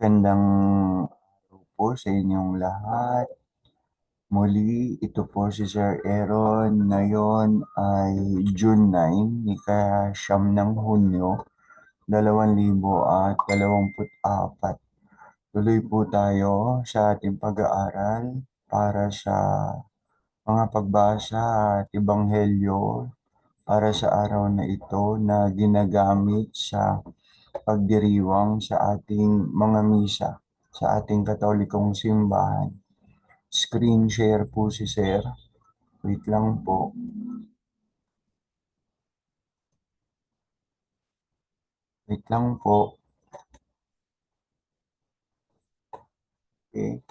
Magandang araw po sa inyong lahat. Muli, ito po si Sir Aaron. Ngayon ay June 9, ika-siyam ng Hunyo, 2024. Tuloy po tayo sa ating pag-aaral para sa mga pagbasa at ebanghelyo para sa araw na ito na ginagamit sa pagdiriwang sa ating mga misa sa ating Katolikong simbahan. Screen share po si Sir. Wait lang po. Wait lang po. Okay.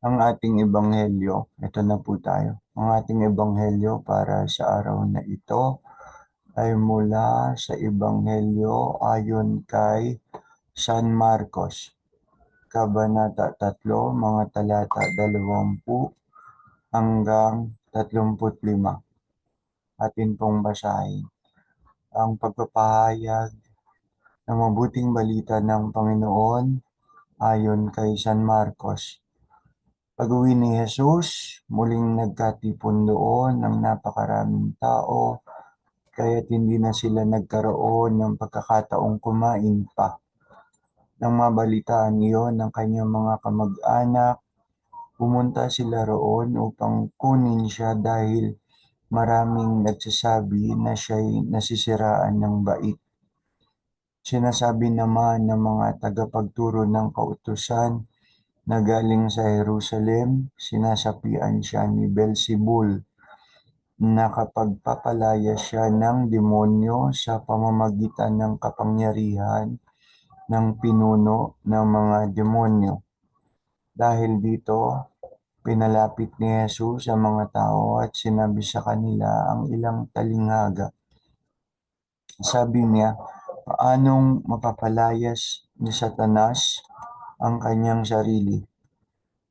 Ang ating ebanghelyo, ito na po tayo. Ang ating ebanghelyo para sa araw na ito ay mula sa ebanghelyo ayon kay San Marcos, Kabanata 3, mga talata 20 hanggang 35. Atin pong basahin. Ang pagpapahayag ng mabuting balita ng Panginoon ayon kay San Marcos. Pag-uwi ni Jesus, muling nagkatipon doon ng napakaraming tao, kaya't hindi na sila nagkaroon ng pagkakataong kumain pa. Nang mabalitaan iyon ng kanyang mga kamag-anak, pumunta sila roon upang kunin siya dahil maraming nagsasabi na siya'y nasisiraan ng bait. Sinasabi naman ng mga tagapagturo ng kautusan na galing sa Jerusalem, sinasapian siya ni Beelzebul, nakapagpapalaya siya ng demonyo sa pamamagitan ng kapangyarihan ng pinuno ng mga demonyo. Dahil dito, pinalapit ni Jesus sa mga tao at sinabi sa kanila ang ilang talinghaga. Sabi niya, paanong mapapalayas ni Satanas ang kanyang sarili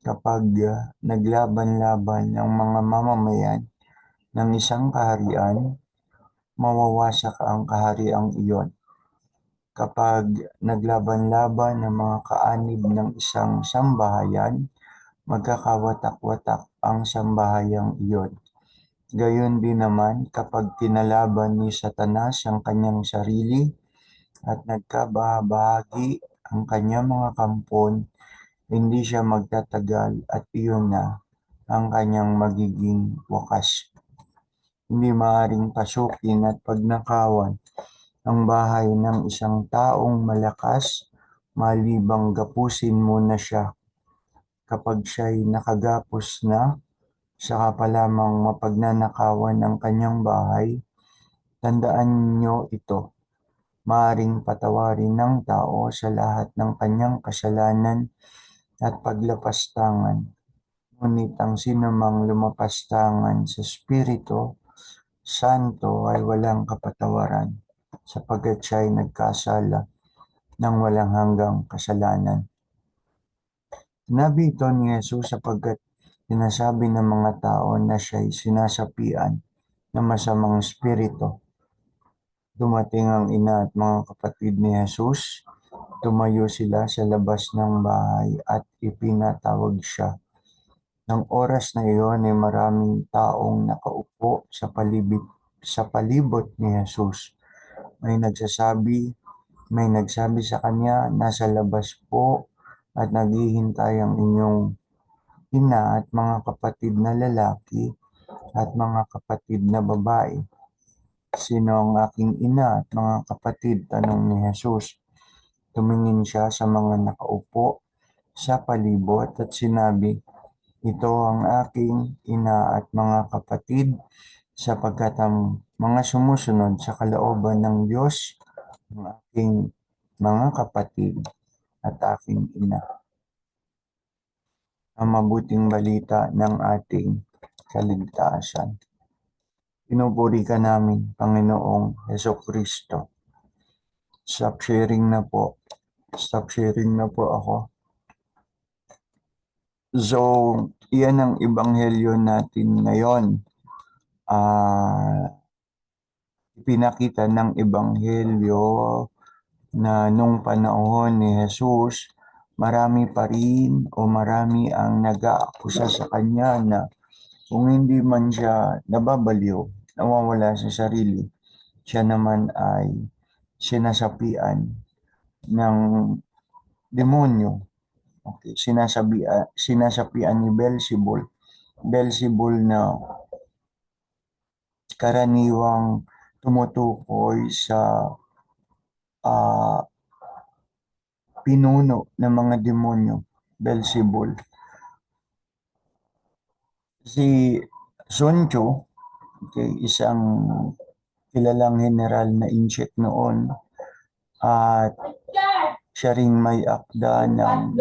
kapag naglaban-laban ang mga mamamayan ng isang kaharian, mawawasak ang kahariang iyon. Kapag naglaban-laban ang mga kaanib ng isang sambahayan, magkakawatak-watak ang sambahayang iyon. Gayon din naman kapag kinalaban ni Satanas ang kanyang sarili at nagkabahagi ang kanyang mga kampon, hindi siya magtatagal at iyon na ang kanyang magiging wakas. Hindi maaaring pasukin at pagnakawan ang bahay ng isang taong malakas malibang gapusin muna siya. Kapag siya'y nakagapos na, saka pa lamang mapagnanakawan ang kanyang bahay. Tandaan niyo ito, maaaring patawarin ng tao sa lahat ng kanyang kasalanan at paglapastangan. Ngunit ang sinumang lumapastangan sa Espiritu Santo ay walang kapatawaran, sapagkat siya ay nagkasala ng walang hanggang kasalanan. Sinabi ito ni Jesus sapagkat sinasabi ng mga tao na siya'y sinasapian ng masamang espiritu. Dumating ang ina at mga kapatid ni Jesus. Tumayo sila sa labas ng bahay at ipinatawag siya. Nang oras na iyon ay maraming taong nakaupo sa palibot ni Jesus. May nagsabi sa kanya, nasa labas po at naghihintay ang inyong ina at mga kapatid na lalaki at mga kapatid na babae. Sino ang aking ina at mga kapatid? Tanong ni Jesus. Tumingin siya sa mga nakaupo sa palibot at sinabi, ito ang aking ina at mga kapatid, sapagkat ang mga sumusunod sa kalooban ng Diyos, ang aking mga kapatid at aking ina. Ang mabuting balita ng ating kaligtasan. Pinupuri ka namin, Panginoong Hesukristo. Stop sharing na po. Stop sharing na po ako. So, iyan ang ebanghelyo natin ngayon. Pinakita ng ebanghelyo na nung panahon ni Jesus, marami pa rin o marami ang nag-aakusa sa kanya na kung hindi man siya nababaliw, nawawala sa sarili, siya naman ay sinasapian ng demonyo. Okay, sinasapian ni Beelzebul. Beelzebul na karaniwang tumutukoy sa ah, pinuno ng mga demonyo, Beelzebul. Si Sun Tzu, okay, isang kilalang general na inchik noon, at siya ring may akda ng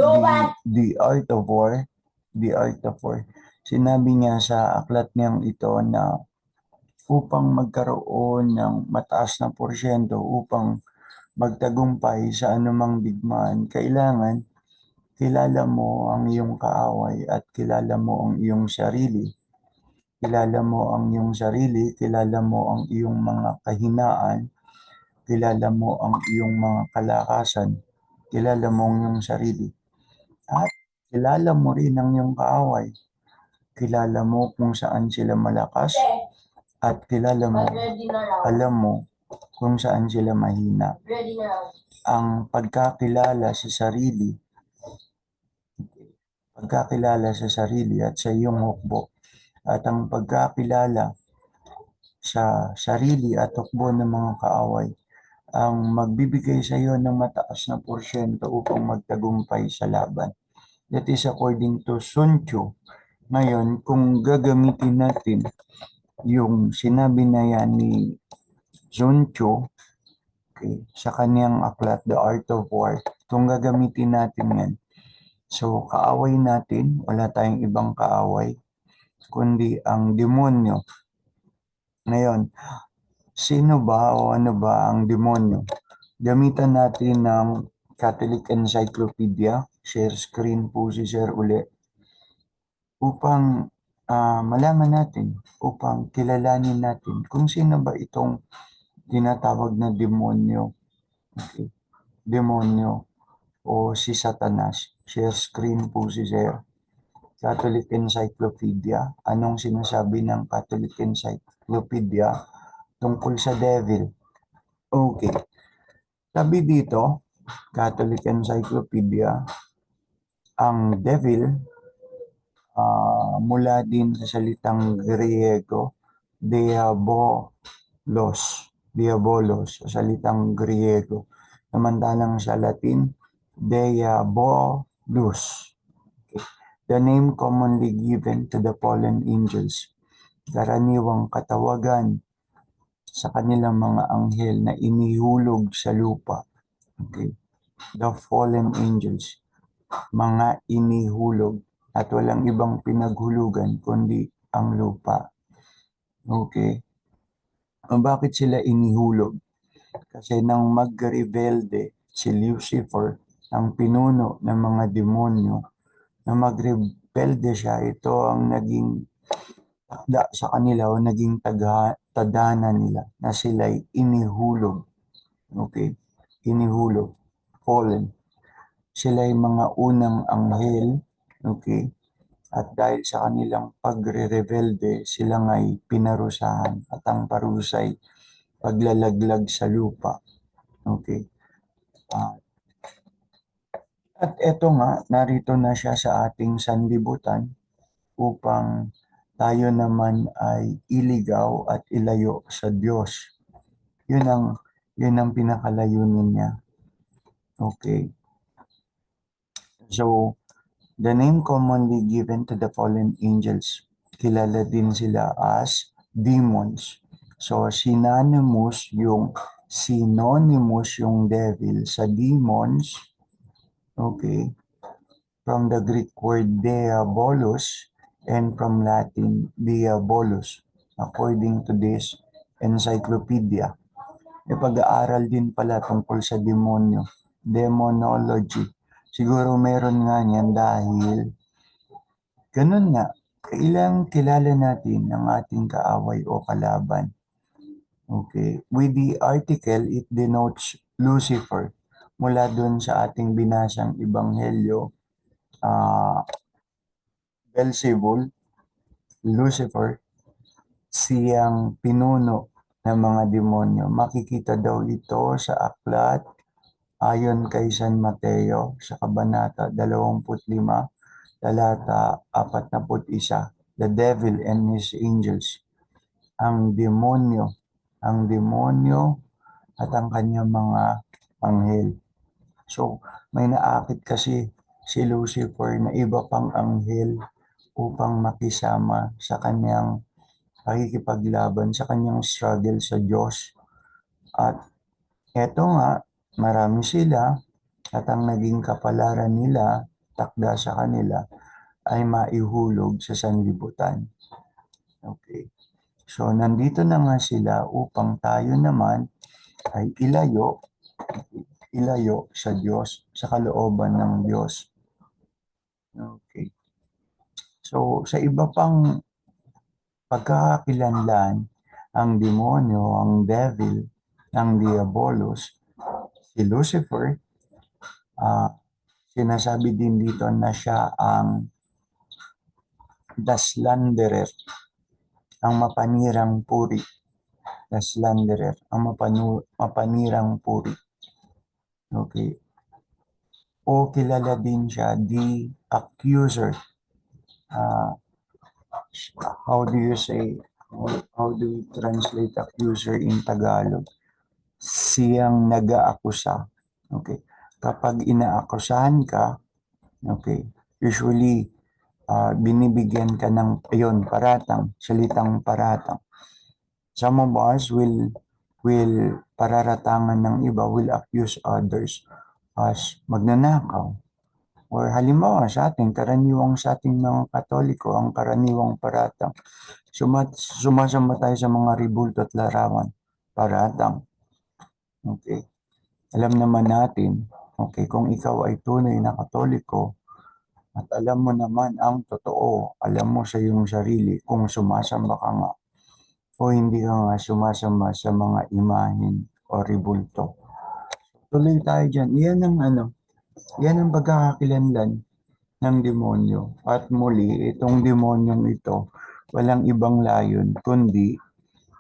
The Art of War, The Art of War. Sinabi niya sa aklat niyang ito na upang magkaroon ng mataas na porsyento, upang magtagumpay sa anumang digmaan, kailangan kilala mo ang iyong kaaway at kilala mo ang iyong sarili. Kilala mo ang iyong sarili, kilala mo ang iyong mga kahinaan, kilala mo ang iyong mga kalakasan, kilala mo ang iyong sarili. At kilala mo rin ang iyong kaaway. Kilala mo kung saan sila malakas at kilala mo, alam mo kung saan sila mahina. Ang pagkakilala sa sarili at sa iyong hukbo, at ang pagkakilala sa sarili at hukbo ng mga kaaway ang magbibigay sa iyo ng mataas na porsyento upang magtagumpay sa laban. That is according to Sun Tzu. Ngayon, kung gagamitin natin yung sinabi na yan ni Sun Tzu, okay, sa kanyang aklat, The Art of War, kung gagamitin natin yan, so kaaway natin, wala tayong ibang kaaway, kundi ang demonyo. Ngayon, sino ba o ano ba ang demonyo? Gamitan natin ng Catholic Encyclopedia. Share screen po si Sir uli. Upang malaman natin, upang kilalanin natin kung sino ba itong tinatawag na demonyo. Okay. Demonyo o si Satanas. Share screen po si Sir. Catholic Encyclopedia. Anong sinasabi ng Catholic Encyclopedia tungkol sa devil? Okay. Sabi dito, Catholic Encyclopedia, ang devil mula din sa salitang Griego, diabolos, sa salitang Griego. Samantalang sa Latin, diabolus. Okay. The name commonly given to the fallen angels, karaniwang katawagan sa kanilang mga anghel na inihulog sa lupa. Okay. The fallen angels, mga inihulog, at walang ibang pinaghulugan kundi ang lupa. Okay. Bakit sila inihulog? Kasi nang magrebelde si Lucifer, ang pinuno ng mga demonyo, na magrebelde siya, ito ang naging takda sa kanila o naging tadhana nila na sila'y inihulog. Okay? Inihulog. Fallen. Sila'y mga unang anghel. Okay? At dahil sa kanilang pagre-rebelde, sila nga'y pinarusahan. At ang parusay, paglalaglag sa lupa. Okay? At eto nga, narito na siya sa ating sanlibutan upang tayo naman ay iligaw at ilayo sa Diyos. Yun ang pinakalayunin niya. Okay. So, the name commonly given to the fallen angels, kilala din sila as demons. So, synonymous yung devil sa demons. Okay. From the Greek word diabolos and from Latin diabolus, according to this encyclopedia. May pag-aaral din pala tungkol sa demonyo, demonology. Siguro meron nga niyan dahil ganun nga, kailangang kilala natin ang ating kaaway o kalaban. Okay. With the article, it denotes Lucifer. mula dun sa ating binasang ebanghelyo, Beelzebul, Lucifer, siyang pinuno ng mga demonyo. Makikita daw ito sa aklat ayon kay San Mateo sa Kabanata 25, talata 41. The devil and his angels. Ang demonyo at ang kanyang mga anghel. So, may naakit kasi si Lucifer na iba pang anghel upang makisama sa kanyang pakikipaglaban, sa kanyang struggle sa Diyos. At eto nga, marami sila at ang naging kapalaran nila, takda sa kanila, ay maihulog sa sanlibutan. Okay. So, nandito na nga sila upang tayo naman ay ilayo sa Diyos, sa kalooban ng Diyos. Okay. So, sa iba pang pagkakakilanlan, ang demonyo, ang devil, ang diabolos, si Lucifer, sinasabi din dito na siya ang the slanderer, ang mapanirang puri. The slanderer, ang mapanirang puri. Okay. O kilala din siya, the accuser. How do you say, how do we translate accuser in Tagalog? Siyang nag-aakusa. Okay. Kapag inaakusahan ka, okay, usually binibigyan ka ng, paratang, salitang paratang. Some of us will pararatangan ng iba, will accuse others as magnanakaw. Or halimbawa sa ating, karaniwang sa ating mga Katoliko, ang karaniwang paratang. Sumasama tayo sa mga ribulto at larawan. Paratang. Okay. Alam naman natin, okay, kung ikaw ay tunay na Katoliko, at alam mo naman ang totoo, alam mo sa iyong sarili kung sumasamba ka nga o hindi ka nga sumasamba sa mga imahen o ribulto. Tuloy tayo dyan. Yan ang pagkakakilanlan ng demonyo. At muli, itong demonyong ito, walang ibang layon, kundi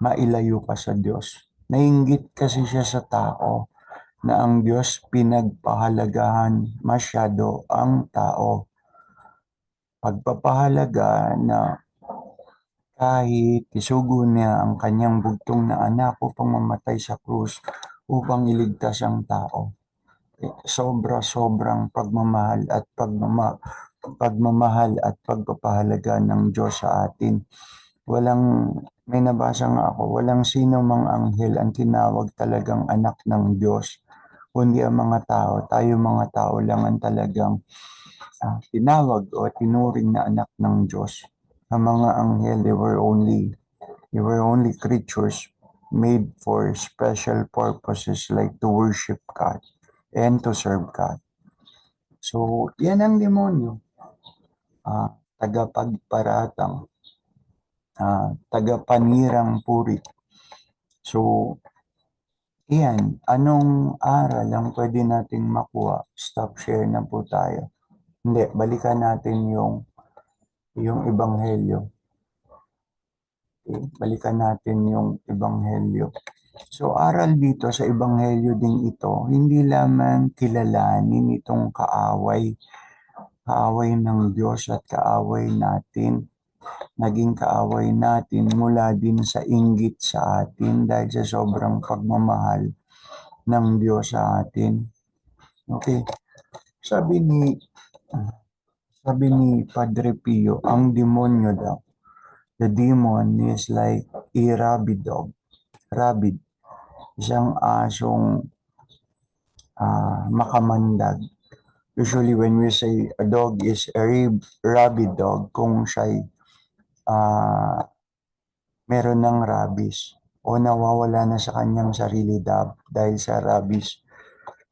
mailayo ka sa Diyos. Nainggit kasi siya sa tao na ang Diyos pinagpahalagahan masyado ang tao. Pagpapahalaga na kahit isugo niya ang kanyang bugtong na anak upang mamatay sa krus upang iligtas ang tao. Sobrang pagmamahal at pagpapahalaga ng Diyos sa atin. May nabasa nga ako, walang sino mang anghel ang tinawag talagang anak ng Diyos, kundi ang mga tao. Tayo mga tao lang ang talagang tinawag o tinuring na anak ng Diyos. Ang mga anghel, they were only creatures made for special purposes like to worship God and to serve God. So, yan ang demonyo. Tagapagparatang, tagapanirang puri. So, yan. Anong aral ang pwede nating makuha? Stop share na po tayo. Hindi, balikan natin yung ebanghelyo. Okay, balikan natin yung ebanghelyo. So, aral dito sa ebanghelyo ding ito, hindi lamang kilalanin itong kaaway ng Diyos at kaaway natin. Naging kaaway natin mula din sa inggit sa atin dahil sa sobrang pagmamahal ng Diyos sa atin. Okay. Sabi ni Padre Pio, ang demonyo daw, the demon is like a rabid dog. Rabid. Isang asong makamandag. Usually when we say a dog is a rabid dog, kung siya'y meron ng rabies o nawawala na sa kanyang sarili dahil sa rabies.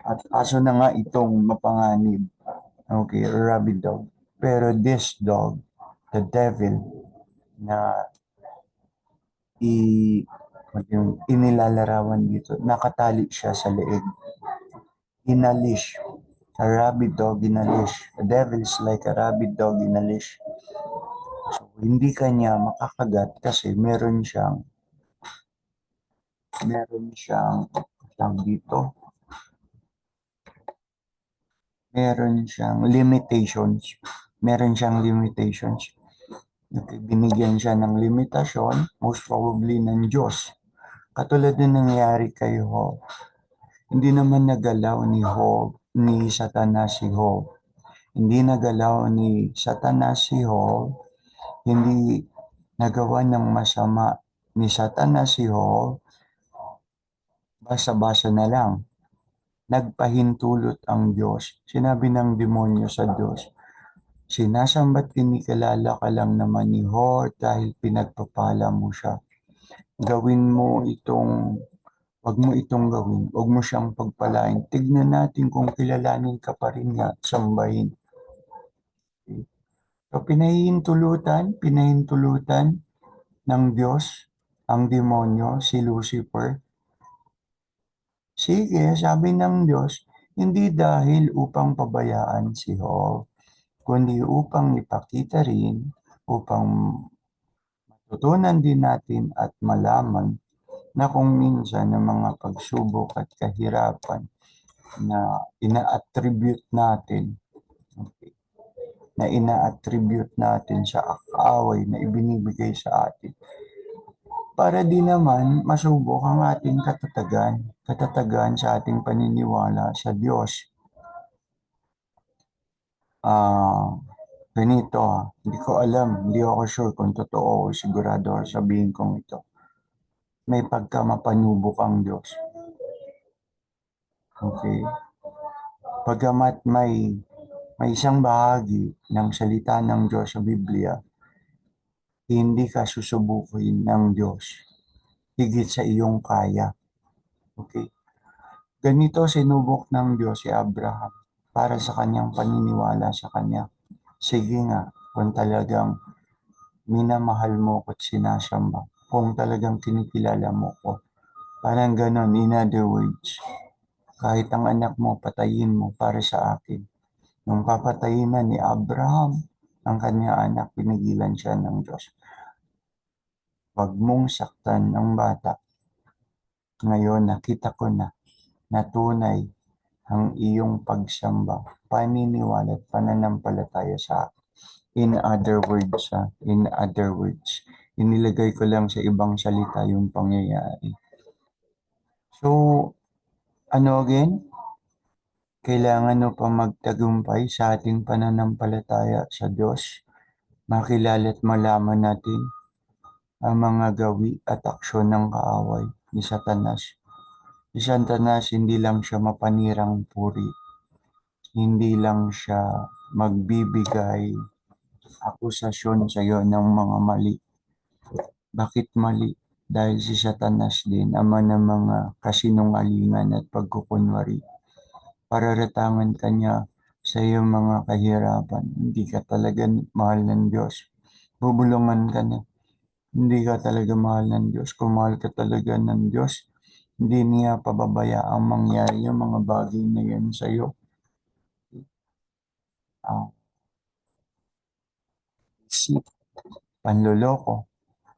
At aso na nga itong mapanganib. Okay, rabid dog. Pero this dog, the devil, na inilalarawan dito, nakatali siya sa leeg. in a leash. A rabid dog in a leash. A devil is like a rabid dog in a leash. So, hindi kanya makakagat kasi meron siyang, tawag dito, meron siyang limitations. Meron siyang limitations. Okay, binigyan siya ng limitasyon, most probably ng Diyos. Katulad ng nangyari kay Job. Hindi naman nagalaw ni Satanas si Job. Hindi nagalaw ni Satanas si Job. Hindi nagawa ng masama ni Satanas si Job. Basa-basa na lang. Nagpahintulot ang Diyos. Sinabi ng demonyo sa Diyos, sinasambat kinikilala ka lang naman ni Job dahil pinagpapala mo siya. Gawin mo itong Wag mo itong gawin, wag mo siyang pagpalain. Tignan natin kung kilalanin ka pa rin niya at sambahin. Okay? So, pinahintulutan ng Diyos ang demonyo, si Lucifer. Sige, sabi ng Diyos, hindi dahil upang pabayaan si Job, kundi upang ipakita rin, upang matutunan din natin at malaman na kung minsan ng mga pagsubok at kahirapan na ina-attribute natin, okay, na ina-attribute natin sa kaaway na ibinibigay sa atin para di naman masubok ang ating katatagan sa ating paniniwala sa Diyos. Ah, ganito hindi ko alam, hindi ako sure kung totoo o sigurado ako sabihin kong ito. May pagkamapanubok ang Diyos. Okay? Pagamat may isang bahagi ng salita ng Diyos sa Biblia, hindi ka susubukin ng Diyos higit sa iyong kaya. Okay? Ganito sinubok ng Diyos si Abraham para sa kanyang paniniwala sa kanya. Sige nga, kung talagang minamahal mo ko at sinasamba, kung talagang kinikilala mo ko. Parang ganon, in other words, kahit ang anak mo, patayin mo para sa akin. Nung papatayin na ni Abraham ang kanyang anak, pinigilan siya ng Diyos. Huwag mong saktan ang bata. Ngayon nakita ko na tunay ang iyong pagsamba, paniniwala at pananampalataya sa akin. In other words, inilagay ko lang sa ibang salita yung pangyayari. So, ano again? Kailangan mo pa magtagumpay sa ating pananampalataya sa Diyos. Makilala at malaman natin ang mga gawi at aksyon ng kaaway ni Satanas. Si Satanas, hindi lang siya mapanirang puri. Hindi lang siya magbibigay akusasyon sa iyo ng mga mali. Bakit mali? Dahil si Satanas din, ama ng mga kasinungalingan at pagkukunwari. Pararatangan ka niya sa iyong mga kahirapan. Hindi ka talaga mahal ng Diyos. Bubulungan ka na. Hindi ka talaga mahal ng Diyos. Kung mahal ka talaga ng Diyos, hindi niya pababayaang mangyari yung mga bagay na yan sa iyo. Deceit, panloloko,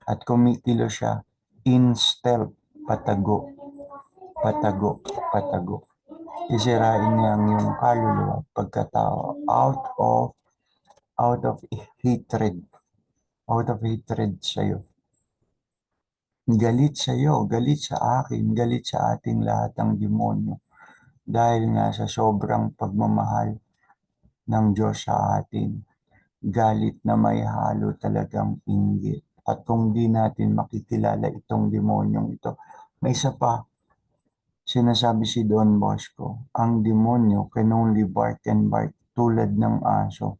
at kumikilo siya in stealth, patago, patago, patago. Isirain niya ang iyong kaluluwa, pagkatao, out of hatred, sa'yo. Galit sa'yo, galit sa akin, galit sa ating lahat ng demonyo. Dahil nga sa sobrang pagmamahal ng Diyos sa atin, galit na may halo talagang inggit. At kung di natin makikilala itong demonyong ito, may isa pa, sinasabi si Don Bosco, ang demonyo can only bark and bark tulad ng aso.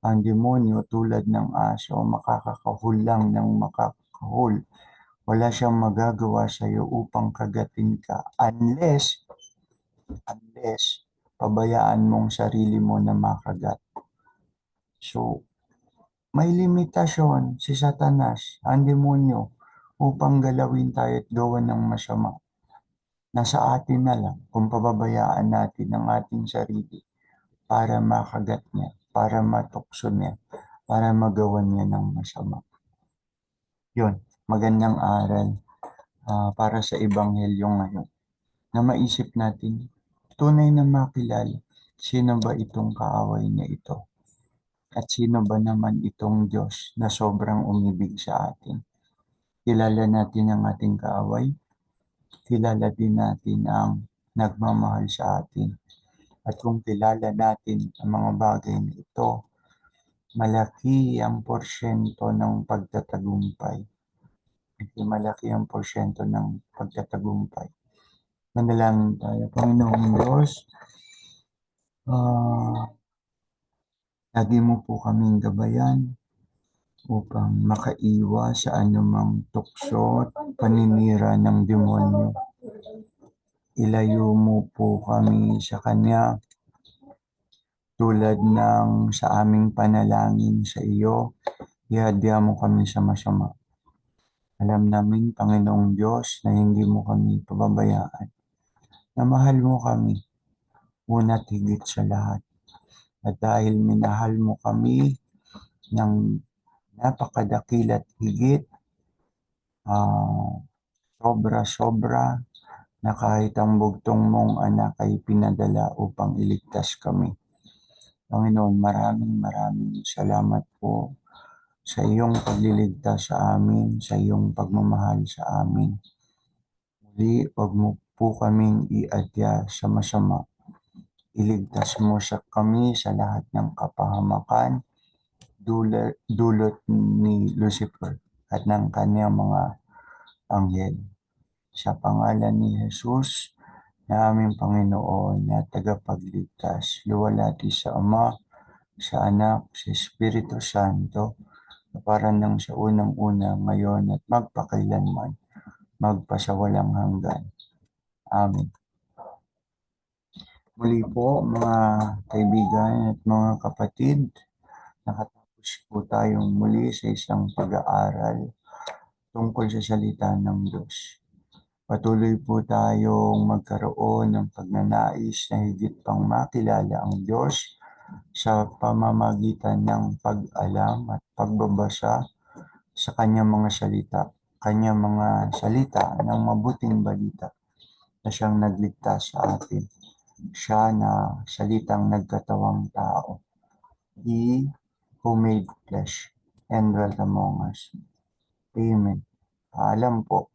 Ang demonyo tulad ng aso, makakakahul lang ng makakahul. Wala siyang magagawa sa iyo upang kagatin ka unless pabayaan mong sarili mo na makagat. So, may limitasyon si Satanas, ang demonyo, upang galawin tayo at gawan ng masama. Nasa atin na lang kung pababayaan natin ang ating sarili para makagat niya, para matukso niya, para magawan niya ng masama. Yun, magandang aral para sa Ebanghelyo ngayon na maisip natin, tunay na makilala sino ba itong kaaway na ito at sino ba naman itong Diyos na sobrang umibig sa atin. Kilala natin ang ating kaaway, kilala din natin ang nagmamahal sa atin. At kung kilala natin ang mga bagay na ito, malaki ang porsyento ng pagtatagumpay. Malaki ang porsyento ng pagtatagumpay. Manalangin tayo. Panginoong Diyos, lagi mo po kaming gabayan upang makaiwas sa anumang tukso at paninira ng demonyo. Ilayo mo po kami sa Kanya tulad ng sa aming panalangin sa iyo, ihadya mo kami sa masama. Alam namin, Panginoong Diyos, na hindi mo kami pababayaan, na mahal mo kami, una't higit sa lahat. At dahil minahal mo kami ng napakadakilat higit, sobra-sobra, na kahit ang bugtong mong anak ay pinadala upang iligtas kami. Panginoon, maraming salamat po sa iyong pagliligtas sa amin, sa iyong pagmamahal sa amin. Muli, wag mo po kaming iadya sa masama. Iligtas mo sa kami sa lahat ng kapahamakan, dulot ni Lucifer at ng kanyang mga anghel. Sa pangalan ni Jesus, na aming Panginoon na tagapagligtas, luwalhati sa Ama, sa Anak, sa Espiritu Santo, na para nang sa unang-una, ngayon at magpakailanman, magpasawalang hanggan. Amen. Muli po mga kaibigan at mga kapatid, nakatapos po tayong muli sa isang pag-aaral tungkol sa salita ng Diyos. Patuloy po tayong magkaroon ng pagnanais na higit pang makilala ang Diyos sa pamamagitan ng pag-alam at pagbabasa sa kanyang mga salita ng mabuting balita na siyang nagligtas sa atin. Siya na salitang nagkatawang tao. He who made flesh and dwelt among us. Amen. Paalam po.